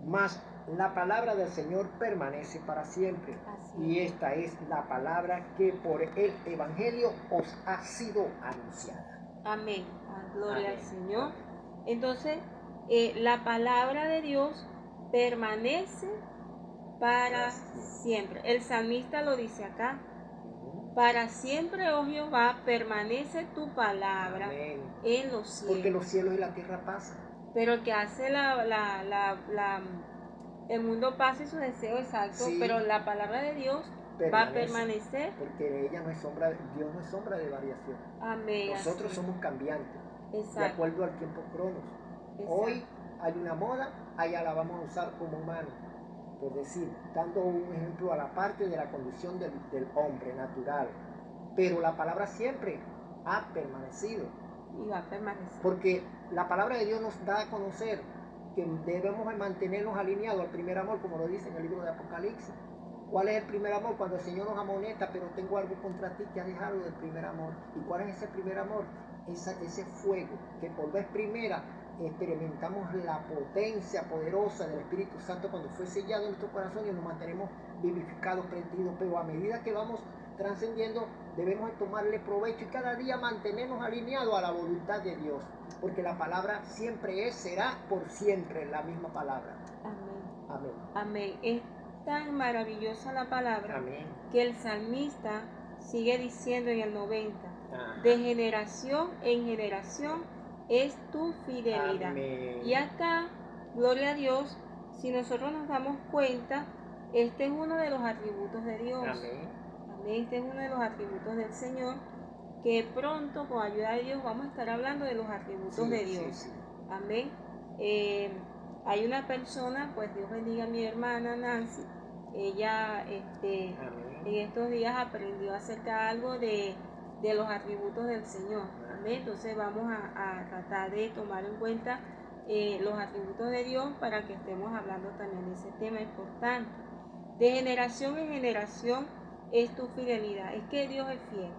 mas la palabra del Señor permanece para siempre. Y esta es la palabra que por el Evangelio os ha sido anunciada. Amén. Gloria Amén. al Señor. Amén. Entonces, la palabra de Dios permanece para siempre. El salmista lo dice acá. Para siempre, oh Jehová, permanece tu palabra. Amén. En los cielos. Porque los cielos y la tierra pasan. Pero el que hace el mundo pasa y sus deseos, exacto, sí. Pero la palabra de Dios va a permanecer. Porque ella no es sombra, Dios no es sombra de variación. Amén. Nosotros somos cambiantes. Exacto. De acuerdo al tiempo cronos. Exacto. Hoy hay una moda, allá la vamos a usar como humano. Por decir, dando un ejemplo a la parte de la condición del hombre natural. Pero la palabra siempre ha permanecido. Y va a permanecer. Porque la palabra de Dios nos da a conocer que debemos mantenernos alineados al primer amor, como lo dice en el libro de Apocalipsis. ¿Cuál es el primer amor? Cuando el Señor nos amonesta, pero tengo algo contra ti que has dejado del primer amor. ¿Y cuál es ese primer amor? Ese fuego, que por vez primera experimentamos la potencia poderosa del Espíritu Santo cuando fue sellado en nuestro corazón y nos mantenemos vivificados, prendidos, pero a medida que vamos trascendiendo debemos tomarle provecho y cada día mantenernos alineados a la voluntad de Dios, porque la palabra siempre será por siempre la misma palabra. Amén. Amén. Amén. Es tan maravillosa la palabra. Amén. Que el salmista sigue diciendo en el 90, de generación en generación es tu fidelidad. Amén. Y acá, gloria a Dios, si nosotros nos damos cuenta, este es uno de los atributos de Dios. Amén. Amén. Este es uno de los atributos del Señor, que pronto, con ayuda de Dios, vamos a estar hablando de los atributos de Dios. Sí. Amén. Hay una persona, pues Dios bendiga a mi hermana Nancy, ella en estos días aprendió acerca de algo de los atributos del Señor. Amén. Entonces vamos a tratar de tomar en cuenta los atributos de Dios para que estemos hablando también de ese tema importante. De generación en generación es tu fidelidad. Es que Dios es fiel.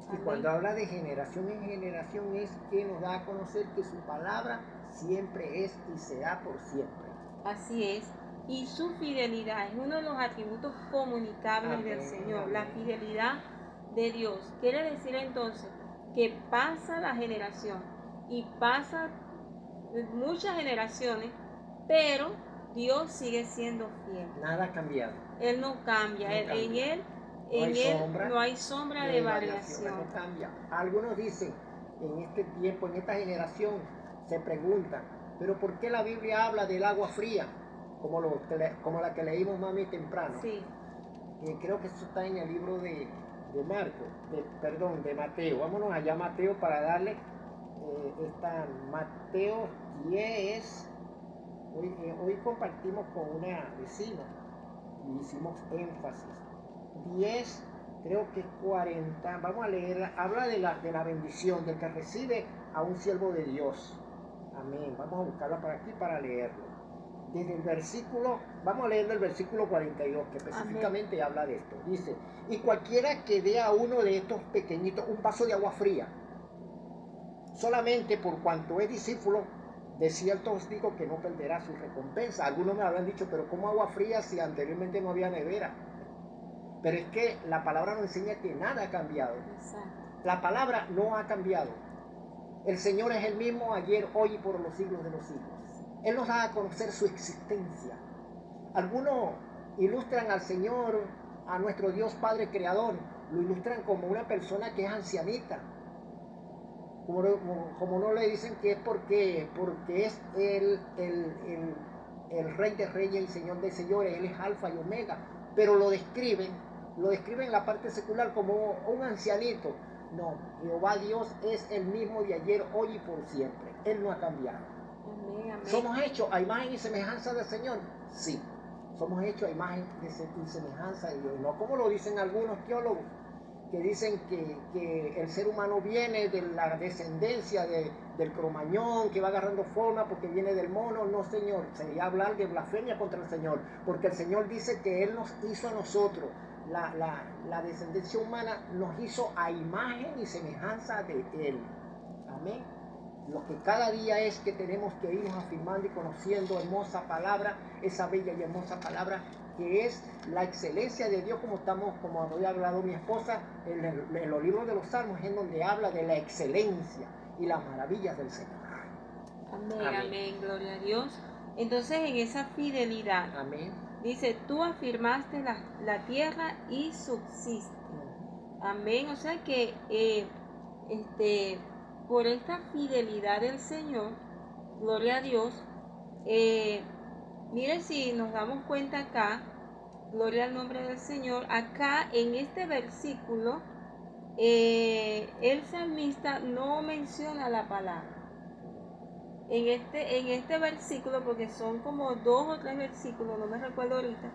Amén. Y cuando habla de generación en generación es que nos da a conocer que su palabra siempre es y será por siempre. Así es. Y su fidelidad es uno de los atributos comunicables del Señor. La fidelidad de Dios. Quiere decir entonces que pasa la generación y pasa muchas generaciones, pero Dios sigue siendo fiel. Nada ha cambiado. Él no cambia. En Él no hay sombra de variación. No cambia. Algunos dicen, en este tiempo, en esta generación, se preguntan, ¿pero por qué la Biblia habla del agua fría? Como la que leímos mami temprano. Sí. Creo que eso está en el libro de Mateo. Vámonos allá a Mateo para darle Mateo 10. Hoy compartimos con una vecina y hicimos énfasis. 10, creo que es 40. Vamos a leerla. Habla de la bendición, del que recibe a un siervo de Dios. Amén. Vamos a buscarla por aquí para leerlo. Desde el versículo, vamos a leer del versículo 42, que específicamente Amén. Habla de esto. Dice, y cualquiera que dé a uno de estos pequeñitos un vaso de agua fría, solamente por cuanto es discípulo, de cierto os digo que no perderá su recompensa. Algunos me habrán dicho, pero ¿cómo agua fría si anteriormente no había nevera? Pero es que la palabra nos enseña que nada ha cambiado. Exacto. La palabra no ha cambiado. El Señor es el mismo ayer, hoy y por los siglos de los siglos. Él nos da a conocer su existencia. Algunos ilustran al Señor, a nuestro Dios Padre Creador, lo ilustran como una persona que es ancianita. Como no le dicen que es porque es el Rey de Reyes y Señor de Señores, Él es Alfa y Omega, pero lo describen en la parte secular como un ancianito. No, Jehová Dios es el mismo de ayer, hoy y por siempre. Él no ha cambiado. Amén, amén. ¿Somos hechos a imagen y semejanza del Señor? Sí, somos hechos a imagen y semejanza de Dios. No como lo dicen algunos teólogos, que dicen que el ser humano viene de la descendencia del cromañón, que va agarrando forma porque viene del mono. No, Señor, sería hablar de blasfemia contra el Señor, porque el Señor dice que Él nos hizo a nosotros, la descendencia humana nos hizo a imagen y semejanza de Él. Amén. Lo que cada día es que tenemos que irnos afirmando y conociendo hermosa palabra, esa bella y hermosa palabra que es la excelencia de Dios, como había hablado mi esposa, en los libros de los Salmos, en donde habla de la excelencia y las maravillas del Señor. Amén, amén, amén, gloria a Dios. Entonces, en esa fidelidad, amén, dice, tú afirmaste la tierra y subsiste. Amén, o sea que por esta fidelidad del Señor, gloria a Dios, miren si nos damos cuenta acá, gloria al nombre del Señor, acá en este versículo, el salmista no menciona la palabra. En este versículo, porque son como 2 o 3 versículos, no me recuerdo ahorita,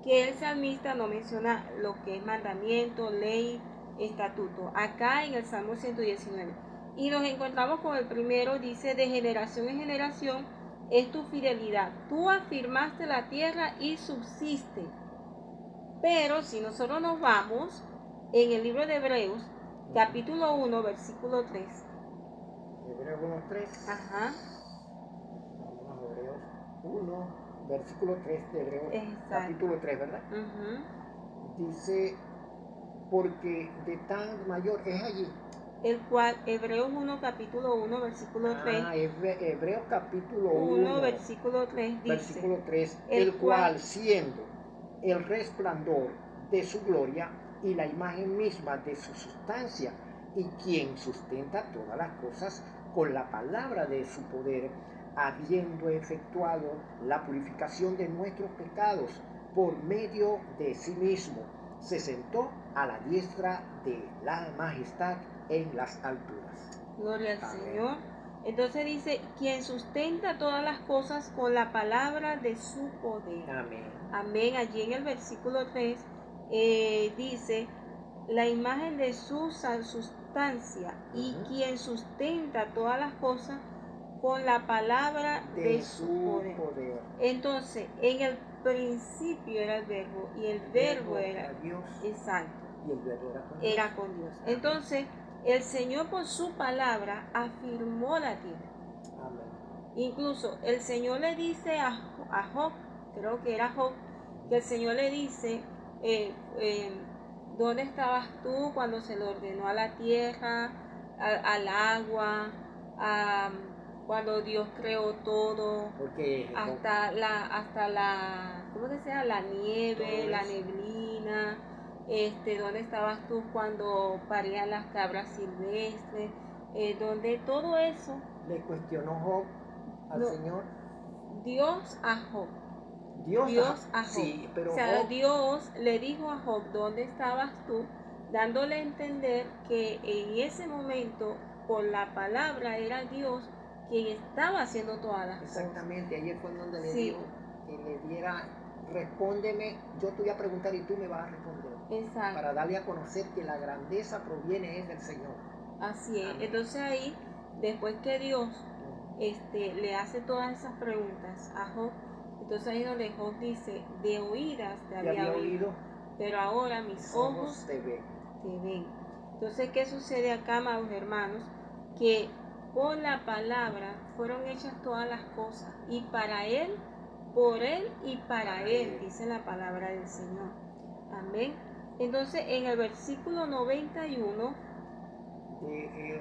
que el salmista no menciona lo que es mandamiento, ley, estatuto. Acá en el Salmo 119. Y nos encontramos con el primero, dice, de generación en generación es tu fidelidad. Tú afirmaste la tierra y subsiste. Pero si nosotros nos vamos en el libro de Hebreos, capítulo 1, versículo 3. Hebreos 1:3. Ajá. Vamos a Hebreos 1, versículo 3 de Hebreos. Exacto. Capítulo 3, ¿verdad? Dice, porque de tan mayor es allí. El cual, Hebreos 1, capítulo 1, versículo 3. Hebreos capítulo 1, versículo 3 dice. Versículo 3, el cual siendo el resplandor de su gloria y la imagen misma de su sustancia, y quien sustenta todas las cosas con la palabra de su poder, habiendo efectuado la purificación de nuestros pecados por medio de sí mismo, se sentó a la diestra de la majestad en las alturas. Gloria al Amén. Señor. Entonces dice, quien sustenta todas las cosas con la palabra de su poder. Amén. Amén. Allí en el versículo 3 dice, la imagen de su sustancia y quien sustenta todas las cosas con la palabra de su poder. Entonces, en el principio era el verbo y el verbo era Dios. Exacto. Y el verbo era con Dios. Entonces, el Señor por su palabra afirmó la tierra. Amén. Incluso el Señor le dice a Job, creo que era Job, que el Señor le dice, ¿dónde estabas tú cuando se le ordenó a la tierra, al agua, cuando Dios creó todo? Porque hasta la ¿cómo que sea? La nieve, la neblina. ¿Dónde estabas tú cuando parían las cabras silvestres? Donde todo eso le cuestionó Job al Señor. Dios a Job. Dios a Job. Sí, pero o sea, Job, Dios le dijo a Job, ¿dónde estabas tú? Dándole a entender que en ese momento, por la palabra, era Dios quien estaba haciendo todas las cosas. Exactamente, ayer fue donde le dijo que le diera, respóndeme, yo te voy a preguntar y tú me vas a responder. Exacto. Para darle a conocer que la grandeza proviene del Señor. Así es. Amén. Entonces ahí, después que Dios le hace todas esas preguntas a Job, entonces ahí donde Job dice, de oídas te había oído, pero ahora mis ojos te ven. Entonces, ¿qué sucede acá, amados hermanos? Que por la palabra fueron hechas todas las cosas, y para Él, por Él y para Él, dice la palabra del Señor. Amén. Entonces, en el versículo 91,